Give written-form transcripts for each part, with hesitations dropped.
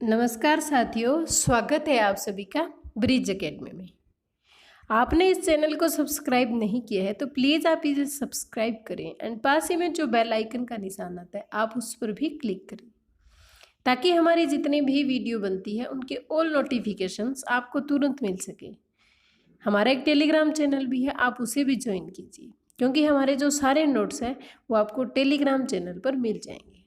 नमस्कार साथियों, स्वागत है आप सभी का ब्रिज एकेडमी में। आपने इस चैनल को सब्सक्राइब नहीं किया है तो प्लीज़ आप इसे सब्सक्राइब करें एंड पास ही में जो बेल आइकन का निशान आता है आप उस पर भी क्लिक करें ताकि हमारी जितनी भी वीडियो बनती है उनके ऑल नोटिफिकेशंस आपको तुरंत मिल सके। हमारा एक टेलीग्राम चैनल भी है, आप उसे भी ज्वाइन कीजिए क्योंकि हमारे जो सारे नोट्स हैं वो आपको टेलीग्राम चैनल पर मिल जाएंगे।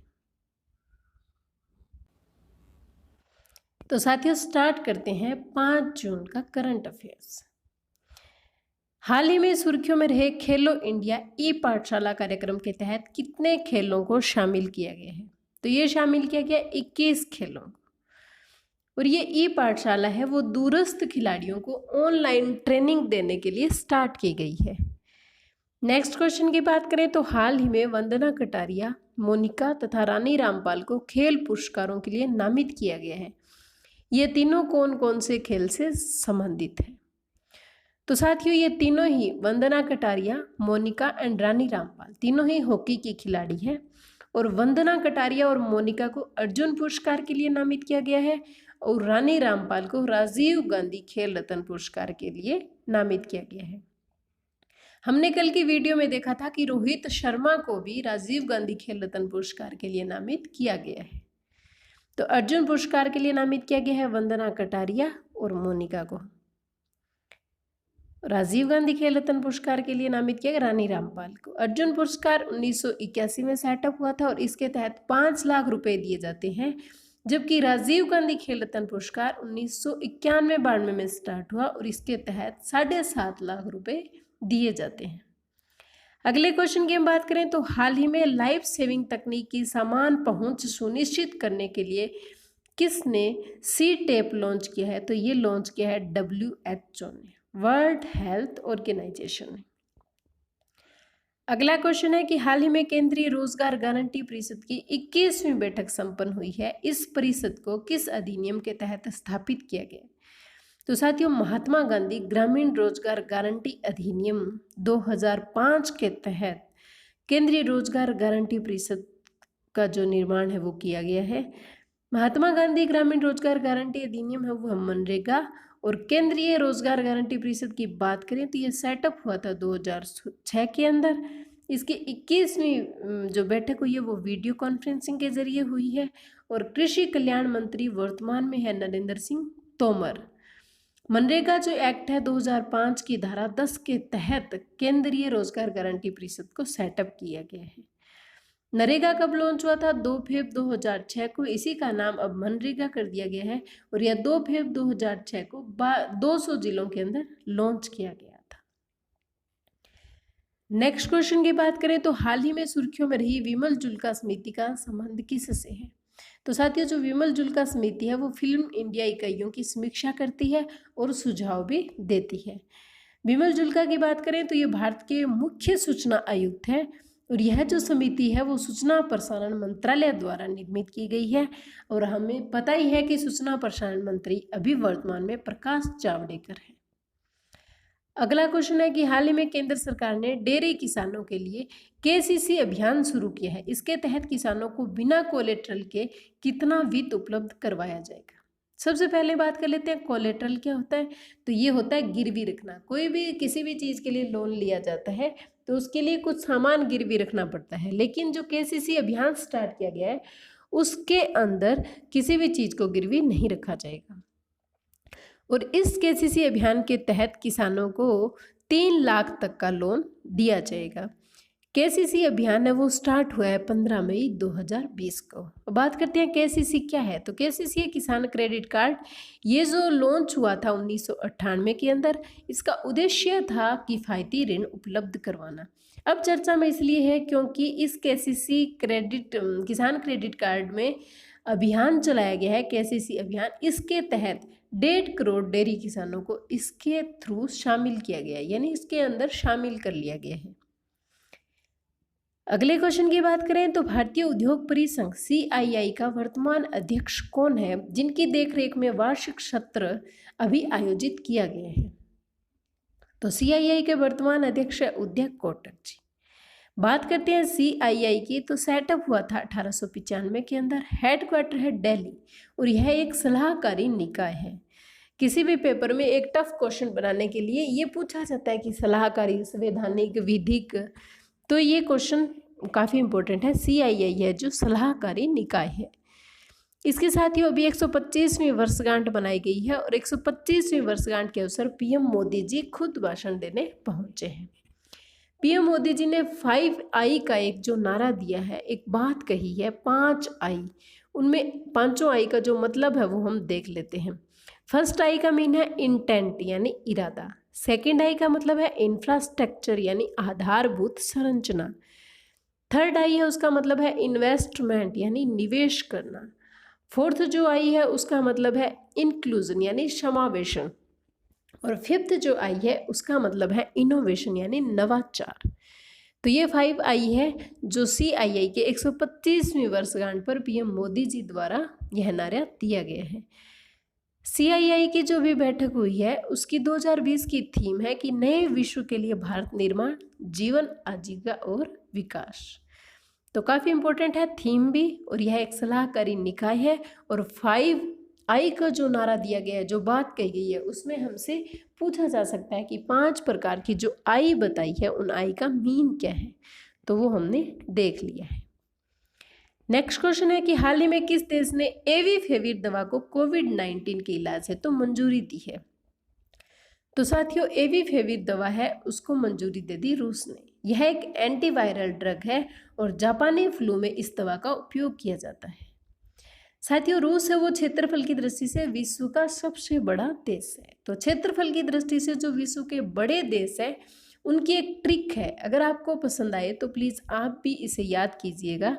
तो साथियों स्टार्ट करते हैं 5 जून का करंट अफेयर्स। हाल ही में सुर्खियों में रहे खेलो इंडिया ई पाठशाला कार्यक्रम के तहत कितने खेलों को शामिल किया गया है? तो ये शामिल किया गया 21 खेलों को। और ये ई पाठशाला है वो दूरस्थ खिलाड़ियों को ऑनलाइन ट्रेनिंग देने के लिए स्टार्ट की गई है। नेक्स्ट क्वेश्चन की बात करें तो हाल ही में वंदना कटारिया, मोनिका तथा रानी रामपाल को खेल पुरस्कारों के लिए नामित किया गया है। ये तीनों कौन कौन से खेल से संबंधित हैं? तो साथियों ये तीनों ही वंदना कटारिया, मोनिका एंड रानी रामपाल तीनों ही हॉकी की खिलाड़ी हैं और वंदना कटारिया और मोनिका को अर्जुन पुरस्कार के लिए नामित किया गया है और रानी रामपाल को राजीव गांधी खेल रत्न पुरस्कार के लिए नामित किया गया है। हमने कल की वीडियो में देखा था कि रोहित शर्मा को भी राजीव गांधी खेल रत्न पुरस्कार के लिए नामित किया गया है। तो अर्जुन पुरस्कार के लिए नामित किया गया है वंदना कटारिया और मोनिका को। राजीव गांधी खेल रत्न पुरस्कार के लिए नामित किया गया रानी रामपाल को। अर्जुन पुरस्कार 1981 में सेटअप हुआ था और इसके तहत 5 लाख रुपए दिए जाते हैं, जबकि राजीव गांधी खेल रत्न पुरस्कार 1991-92 में स्टार्ट हुआ और इसके तहत 7.5 लाख रुपए दिए जाते हैं। अगले क्वेश्चन की हम बात करें तो हाल ही में लाइफ सेविंग तकनीक की समान पहुंच सुनिश्चित करने के लिए किसने सी टेप लॉन्च किया है? तो ये लॉन्च किया है WHO ने, वर्ल्ड हेल्थ ऑर्गेनाइजेशन ने। अगला क्वेश्चन है कि हाल ही में केंद्रीय रोजगार गारंटी परिषद की 21वीं बैठक संपन्न हुई है। इस परिषद को किस अधिनियम के तहत स्थापित किया गया? तो साथियों महात्मा गांधी ग्रामीण रोजगार गारंटी अधिनियम 2005 के तहत केंद्रीय रोजगार गारंटी परिषद का जो निर्माण है वो किया गया है। महात्मा गांधी ग्रामीण रोजगार गारंटी अधिनियम है वो मनरेगा और केंद्रीय रोजगार गारंटी परिषद की बात करें तो ये सेटअप हुआ था 2006 के अंदर। इसकी 21वीं जो बैठक हुई है वो वीडियो कॉन्फ्रेंसिंग के जरिए हुई है और कृषि कल्याण मंत्री वर्तमान में है नरेंद्र सिंह तोमर। मनरेगा जो एक्ट है 2005 की धारा 10 के तहत केंद्रीय रोजगार गारंटी परिषद को सेटअप किया गया है। नरेगा कब लॉन्च हुआ था? 2 फरवरी 2006 को। इसी का नाम अब मनरेगा कर दिया गया है और यह 2 फरवरी 2006 को 200 जिलों के अंदर लॉन्च किया गया था। नेक्स्ट क्वेश्चन की बात करें तो हाल ही में सुर्खियों में रही विमल जुल्का समिति का संबंध किससे है? तो साथियों जो विमल जुल्का समिति है वो फिल्म इंडिया इकाइयों की समीक्षा करती है और सुझाव भी देती है। विमल जुल्का की बात करें तो ये भारत के मुख्य सूचना आयुक्त है और यह जो समिति है वो सूचना प्रसारण मंत्रालय द्वारा निर्मित की गई है और हमें पता ही है कि सूचना प्रसारण मंत्री अभी वर्तमान में प्रकाश जावड़ेकर है। अगला क्वेश्चन है कि हाल ही में केंद्र सरकार ने डेयरी किसानों के लिए KCC अभियान शुरू किया है। इसके तहत किसानों को बिना कोलेट्रल के कितना वित्त उपलब्ध करवाया जाएगा? सबसे पहले बात कर लेते हैं कोलेट्रल क्या होता है। तो ये होता है गिरवी रखना। कोई भी किसी भी चीज़ के लिए लोन लिया जाता है तो उसके लिए कुछ सामान गिरवी रखना पड़ता है, लेकिन जो KCC अभियान स्टार्ट किया गया है उसके अंदर किसी भी चीज़ को गिरवी नहीं रखा जाएगा और इस KCC अभियान के तहत किसानों को 3 लाख तक का लोन दिया जाएगा। KCC अभियान है वो स्टार्ट हुआ है 15 मई 2020 को। बात करते हैं KCC क्या है। तो KCC है किसान क्रेडिट कार्ड। ये जो लॉन्च हुआ था 1998 के अंदर, इसका उद्देश्य था किफ़ायती ऋण उपलब्ध करवाना। अब चर्चा में इसलिए है क्योंकि इस KCC किसान क्रेडिट कार्ड में अभियान चलाया गया है, KCC अभियान। इसके तहत 1.5 करोड़ डेयरी किसानों को इसके थ्रू शामिल किया गया है, यानी इसके अंदर शामिल कर लिया गया है। अगले क्वेश्चन की बात करें तो भारतीय उद्योग परिसंघ CII का वर्तमान अध्यक्ष कौन है, जिनकी देखरेख में वार्षिक सत्र अभी आयोजित किया गया है? तो CII के वर्तमान अध्यक्ष है उदय कोटक जी। बात करते हैं CII की, तो सेटअप हुआ था 1895 के अंदर। हेडक्वार्टर है दिल्ली और यह एक सलाहकारी निकाय है। किसी भी पेपर में एक टफ क्वेश्चन बनाने के लिए ये पूछा जाता है कि सलाहकारी, संवैधानिक, विधिक, तो ये क्वेश्चन काफ़ी इंपॉर्टेंट है। CII है जो सलाहकारी निकाय है। इसके साथ ही अभी 125वीं वर्षगांठ बनाई गई है और 125वीं वर्षगांठ के अवसर PM मोदी जी खुद भाषण देने पहुंचे हैं। PM मोदी जी ने 5I का एक जो नारा दिया है, एक बात कही है 5I, उनमें पांचों I का जो मतलब है वो हम देख लेते हैं। फर्स्ट I का मीन है इंटेंट यानी इरादा। सेकेंड I का मतलब है इंफ्रास्ट्रक्चर यानी आधारभूत संरचना। थर्ड I है उसका मतलब है इन्वेस्टमेंट यानी निवेश करना। फोर्थ जो I है उसका मतलब है इंक्लूजन यानी समावेशन। और फिफ्थ जो I है उसका मतलब है इनोवेशन यानी नवाचार। तो ये 5I है जो CII के 125वीं वर्षगांठ पर PM मोदी जी द्वारा यह नारा दिया गया है। CII की जो भी बैठक हुई है उसकी 2020 की थीम है कि नए विश्व के लिए भारत निर्माण, जीवन, आजीविका और विकास। तो काफ़ी इंपॉर्टेंट है थीम भी, और यह एक सलाहकारी निकाय है। और 5I का जो नारा दिया गया है, जो बात कही गई है, उसमें हमसे पूछा जा सकता है कि 5 प्रकार की जो I बताई है उन I का मीन क्या है, तो वो हमने देख लिया है। नेक्स्ट क्वेश्चन है कि हाल ही में किस देश ने एविफेविर दवा को कोविड-19 के इलाज है तो मंजूरी दी है। तो साथियों एविफेविर दवा है उसको मंजूरी दे दी रूस ने। यह एक एंटीवायरल ड्रग है और जापानी फ्लू में इस दवा का उपयोग किया जाता है। साथियों रूस है वो क्षेत्रफल की दृष्टि से विश्व का सबसे बड़ा देश है। तो क्षेत्रफल की दृष्टि से जो विश्व के बड़े देश है उनकी एक ट्रिक है, अगर आपको पसंद आए तो प्लीज़ आप भी इसे याद कीजिएगा।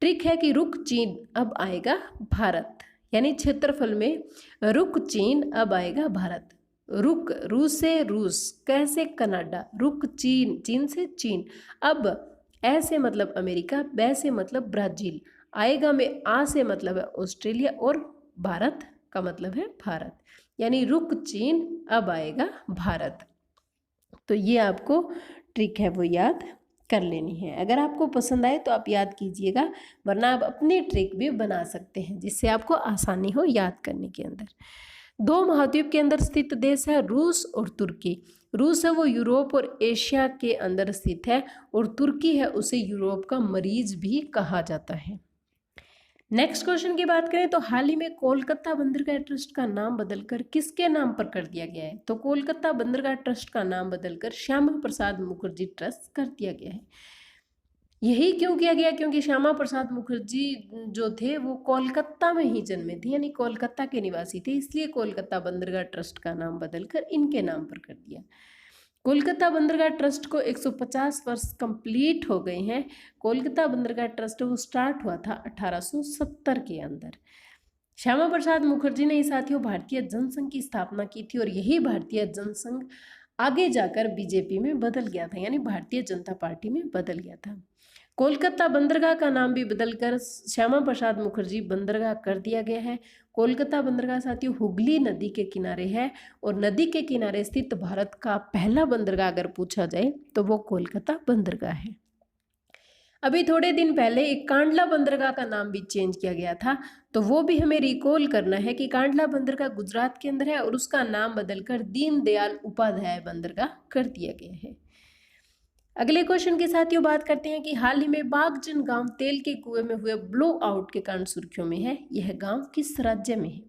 ट्रिक है कि रुक चीन अब आएगा भारत, यानी क्षेत्रफल में रुक चीन अब आएगा भारत। रुक रूस से रूस, कैसे कनाडा, रुक चीन, चीन से चीन, अब ऐसे मतलब अमेरिका, बै से मतलब ब्राज़ील, आएगा में आ से मतलब है ऑस्ट्रेलिया और भारत का मतलब है भारत, यानी रुक चीन अब आएगा भारत। तो ये आपको ट्रिक है वो याद कर लेनी है। अगर आपको पसंद आए तो आप याद कीजिएगा, वरना आप अपनी ट्रिक भी बना सकते हैं जिससे आपको आसानी हो याद करने के अंदर। 2 महाद्वीप के अंदर स्थित देश है रूस और तुर्की। रूस है वो यूरोप और एशिया के अंदर स्थित है और तुर्की है उसे यूरोप का मरीज भी कहा जाता है। नेक्स्ट क्वेश्चन की बात करें तो हाल ही में कोलकाता बंदरगाह ट्रस्ट का नाम बदलकर किसके नाम पर कर दिया गया है। तो कोलकाता बंदरगाह ट्रस्ट का नाम बदलकर श्यामा प्रसाद मुखर्जी ट्रस्ट कर दिया गया है। यही क्यों किया गया, क्योंकि श्यामा प्रसाद मुखर्जी जो थे वो कोलकाता में ही जन्मे थे, यानी कोलकाता के निवासी थे, इसलिए कोलकाता बंदरगाह ट्रस्ट का नाम बदलकर इनके नाम पर कर दिया। कोलकाता बंदरगाह ट्रस्ट को 150 वर्ष कंप्लीट हो गए हैं। कोलकाता बंदरगाह ट्रस्ट वो स्टार्ट हुआ था 1870 के अंदर। श्यामा प्रसाद मुखर्जी ने साथियों भारतीय जनसंघ की स्थापना की थी और यही भारतीय जनसंघ आगे जाकर बीजेपी में बदल गया था, यानी भारतीय जनता पार्टी में बदल गया था। कोलकाता बंदरगाह का नाम भी बदलकर श्यामा प्रसाद मुखर्जी बंदरगाह कर दिया गया है। कोलकाता बंदरगाह साथियों हुगली नदी के किनारे है और नदी के किनारे स्थित भारत का पहला बंदरगाह अगर पूछा जाए तो वो कोलकाता बंदरगाह है। अभी थोड़े दिन पहले एक कांडला बंदरगाह का नाम भी चेंज किया गया था, तो वो भी हमें रिकॉल करना है कि कांडला बंदरगाह गुजरात के अंदर है और उसका नाम बदलकर दीनदयाल उपाध्याय बंदरगाह कर दिया गया है। अगले क्वेश्चन के साथ बात करते हैं कि हाल ही में बागजन गांव तेल के कुएं में हुए ब्लो आउट के कारण सुर्खियों में है। यह गांव किस राज्य में है।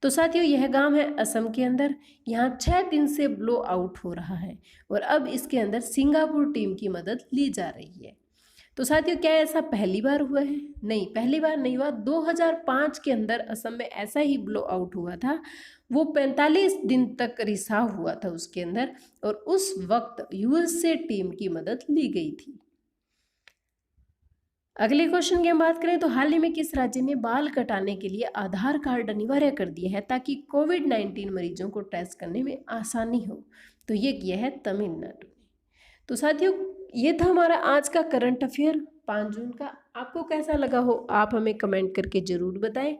तो साथियों यह गांव है असम के अंदर। यहाँ 6 दिन से ब्लो आउट हो रहा है और अब इसके अंदर सिंगापुर टीम की मदद ली जा रही है। तो साथियों क्या ऐसा पहली बार हुआ है? नहीं, पहली बार नहीं हुआ। 2005 के अंदर असम में ऐसा ही ब्लो आउट हुआ था। वो 45 दिन तक रिसाव हुआ था उसके अंदर और उस वक्त यूएस से टीम की मदद ली गई थी। अगले क्वेश्चन की हम बात करें तो हाल ही में किस राज्य ने बाल कटाने के लिए आधार कार्ड अनिवार्य कर दिया है ताकि कोविड-19 मरीजों को टेस्ट करने में आसानी हो। तो ये किया है तमिलनाडु ने। तो साथियों ये था हमारा आज का करंट अफेयर 5 जून का। आपको कैसा लगा हो आप हमें कमेंट करके ज़रूर बताएं।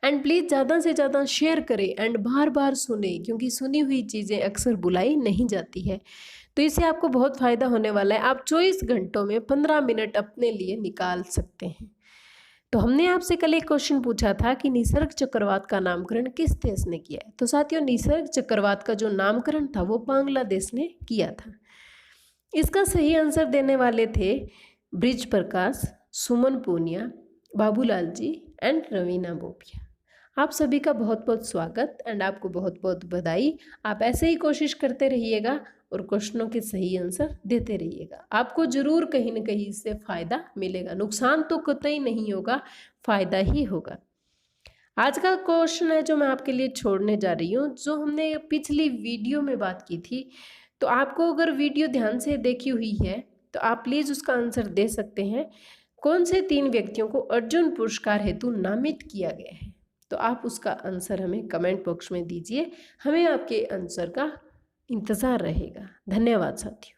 एंड प्लीज़ ज़्यादा से ज़्यादा शेयर करें एंड बार बार सुने, क्योंकि सुनी हुई चीज़ें अक्सर भुलाई नहीं जाती है। तो इससे आपको बहुत फ़ायदा होने वाला है। आप 24 घंटों में 15 मिनट अपने लिए निकाल सकते हैं। तो हमने आपसे कल एक क्वेश्चन पूछा था कि निसर्ग चक्रवात का नामकरण किस देश ने किया है। तो साथियों, निसर्ग चक्रवात का जो नामकरण था वो बांग्लादेश ने किया था। इसका सही आंसर देने वाले थे ब्रिज प्रकाश, सुमन पूनिया, बाबूलाल जी एंड रवीना बोपिया। आप सभी का बहुत बहुत स्वागत एंड आपको बहुत बहुत बधाई। आप ऐसे ही कोशिश करते रहिएगा और क्वेश्चनों के सही आंसर देते रहिएगा। आपको जरूर कहीं ना कहीं इससे फ़ायदा मिलेगा। नुकसान तो कतई नहीं होगा, फ़ायदा ही होगा। आज का क्वेश्चन है जो मैं आपके लिए छोड़ने जा रही हूँ, जो हमने पिछली वीडियो में बात की थी। तो आपको अगर वीडियो ध्यान से देखी हुई है तो आप प्लीज़ उसका आंसर दे सकते हैं। कौन से 3 व्यक्तियों को अर्जुन पुरस्कार हेतु नामित किया गया है? तो आप उसका आंसर हमें कमेंट बॉक्स में दीजिए। हमें आपके आंसर का इंतज़ार रहेगा। धन्यवाद साथियों।